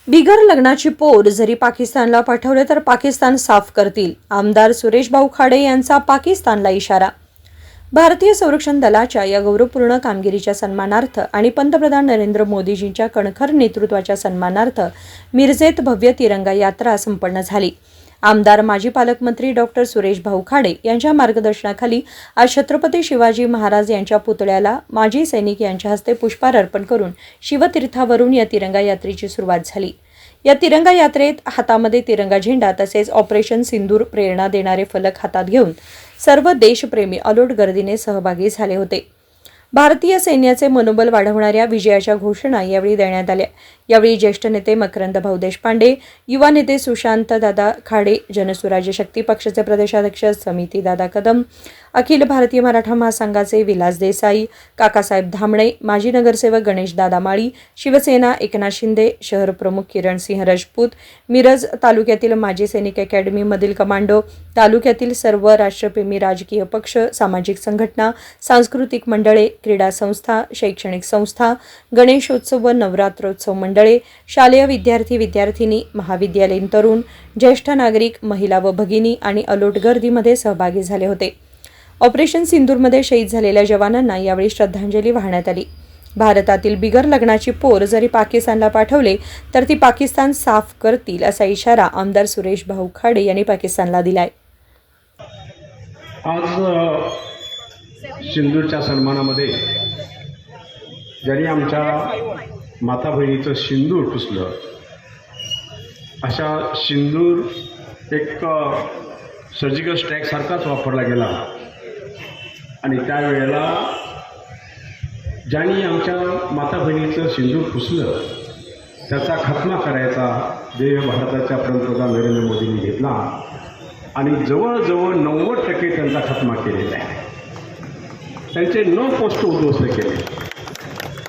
बिगर लग्नाची पोर जरी पाकिस्तानला पाठवले तर पाकिस्तान साफ करतील. आमदार सुरेश भाऊ खाडे यांचा पाकिस्तानला इशारा. भारतीय संरक्षण दलाच्या या गौरवपूर्ण कामगिरीच्या सन्मानार्थ आणि पंतप्रधान नरेंद्र मोदीजींच्या कणखर नेतृत्वाच्या सन्मानार्थ मिरजेत भव्य तिरंगा यात्रा संपन्न झाली. आमदार माजी पालकमंत्री डॉक्टर सुरेश भाऊ खाडे यांच्या मार्गदर्शनाखाली आज छत्रपती शिवाजी महाराज यांच्या पुतळ्याला माजी सैनिक यांच्या हस्ते पुष्पहार अर्पण करून शिवतीर्थावरून या तिरंगा यात्रेची सुरुवात झाली. या तिरंगा यात्रेत हातामध्ये तिरंगा झेंडा तसेच ऑपरेशन सिंदूर प्रेरणा देणारे फलक हातात घेऊन सर्व देशप्रेमी अलोट गर्दीने सहभागी झाले होते. भारतीय सैन्याचे मनोबल वाढवणाऱ्या विजयाच्या घोषणा यावेळी देण्यात आल्या. यावेळी ज्येष्ठ नेते मकरंद भाऊ देशपांडे, युवा नेते सुशांत दादा खाडे, जनसुराज्य शक्ती पक्षाचे प्रदेशाध्यक्ष समिती दादा कदम, अखिल भारतीय मराठा महासंघाचे विलास देसाई, काकासाहेब धामणे, माजी नगरसेवक गणेश दादा माळी, शिवसेना एकनाथ शिंदे, शहर प्रमुख किरण सिंह राजपूत, मिरज तालुक्यातील माजी सैनिक अकॅडमीमधील कमांडो, तालुक्यातील सर्व राष्ट्रप्रेमी राजकीय पक्ष, सामाजिक संघटना, सांस्कृतिक मंडळे, क्रीडा संस्था, शैक्षणिक संस्था, गणेशोत्सव व नवरात्रोत्सव मंडळे, शालेय विद्यार्थी विद्यार्थिनी, महाविद्यालयीन तरुण, ज्येष्ठ नागरिक, महिला व भगिनी आणि अलोट गर्दीमध्ये सहभागी झाले होते. ऑपरेशन सिंदूरमध्ये शहीद झालेल्या जवानांना यावेळी श्रद्धांजली वाहण्यात आली. भारतातील बिगर लग्नाची पोर जरी पाकिस्तानला पाठवले तर ती पाकिस्तान साफ करतील असा इशारा आमदार सुरेश भाऊ खाडे यांनी पाकिस्तानला दिलाय. आज सिंदूरच्या सन्मानामध्ये ज्यांनी आमच्या माता बहिणीचं सिंदूर पुसलं, अशा सिंदूर एक सर्जिकल स्ट्राईकसारखाच वापरला गेला आणि त्यावेळेला ज्यांनी आमच्या माता बहिणीचं सिंदूर पुसलं त्याचा खात्मा करायचा ध्येय भारताच्या पंतप्रधान नरेंद्र मोदींनी घेतला आणि जवळजवळ 90% त्यांचा खात्मा केलेला आहे. त्यांचे 9 पोस्ट उद्ध्वस्त केले.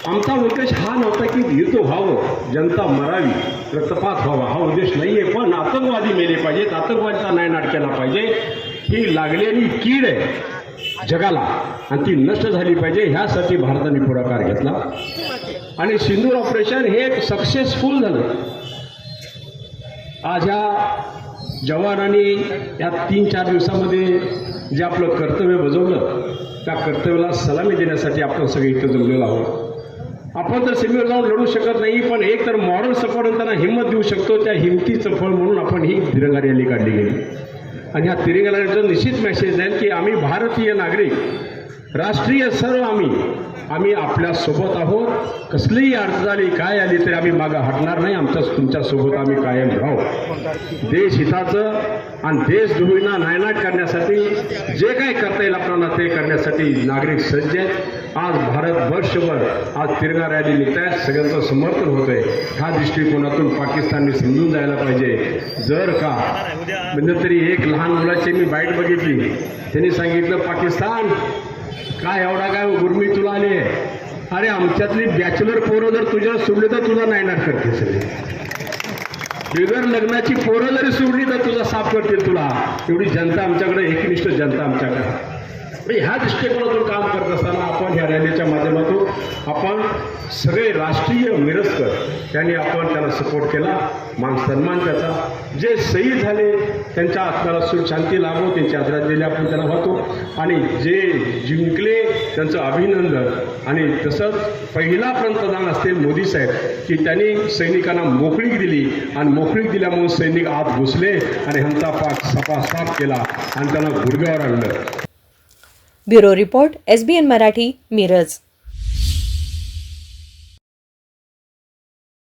आमचा उद्देश हा नव्हता की युद्ध व्हावं, जनता मरावी, रक्तपात व्हावा, हा उद्देश नाही आहे. पण आतंकवादी मेले पाहिजेत, आतंकवादीचा नायनाट केला पाहिजे. ही लागलेली कीड आहे जगाला आणि ती नष्ट झाली पाहिजे, ह्यासाठी भारताने पुढाकार घेतला आणि सिंदूर ऑपरेशन हे एक सक्सेसफुल झालं. आज ह्या जवानांनी या 3-4 दिवसामध्ये जे आपलं कर्तव्य बजावलं त्या कर्तव्याला सलामी देण्यासाठी आपण सगळे इथं जमलेलो आहोत. आपण तर सीमेवर जाऊन लढू शकत नाही, पण एक तर मॉरल सपोर्ट त्यांना हिंमत देऊ शकतो. त्या हिमतीचं फळ म्हणून आपण ही तिरंगा रॅली काढली गेली आणि ह्या तिरंगा रॅलीचा निश्चित मेसेज आहे की आम्ही भारतीय नागरिक, राष्ट्रीय सर्व आम्ही आपल्यासोबत आहोत. कसलीही अडचण आली काय आली तरी आम्ही मागं हटणार नाही. तुमच्यासोबत आम्ही कायम राहू. देश हिताचं आणि देशद्रोहींना नायनाट करण्यासाठी जे काही करता येईल आपल्याला ते करण्यासाठी नागरिक सज्ज आहेत. आज भारतवर्षभर आज तिरंगा रॅली निघत आहेत, सगळ्यांचं समर्थन होतं आहे. ह्या दृष्टिकोनातून पाकिस्तानने समजून जायला पाहिजे. जर का म्हणजे तरी एक लहान मुलाची मी बाईट बघितली, त्यांनी सांगितलं पाकिस्तान काय एवढा काय गुरमी तुला आली आहे, अरे आमच्यातली बॅचलर पोरं जर तुझ्याला सोडली तर तुझा नायनाट करते. सगळे बिगर लग्नाची पोरं जरी सोडली तर तुझा साफ करतील तुला. एवढी जनता आमच्याकडे, एकनिष्ठ जनता आमच्याकडे. ह्या दृष्टिकोनातून काम करत असताना आपण ह्या रॅलीच्या माध्यमातून आपण सगळे राष्ट्रीय मिरजकर त्यांनी आपण त्याला सपोर्ट केला, मान सन्मान त्याचा. जे शहीद झाले त्यांच्या आत्म्याला सुख शांती लाभो, त्यांची आदरांजली आपण त्यांना वाहतो आणि जे जिंकले त्यांचं अभिनंदन. आणि तसंच पहिला पंतप्रधान असतील मोदी साहेब की त्यांनी सैनिकांना मोकळीक दिली आणि मोकळीक दिल्यामुळे सैनिक आत घुसले आणि ह्यांचा पाक सपा साफ केला आणि त्यांना गुडघ्यावर आणलं. Bureau report, SBN Marathi, Miraj.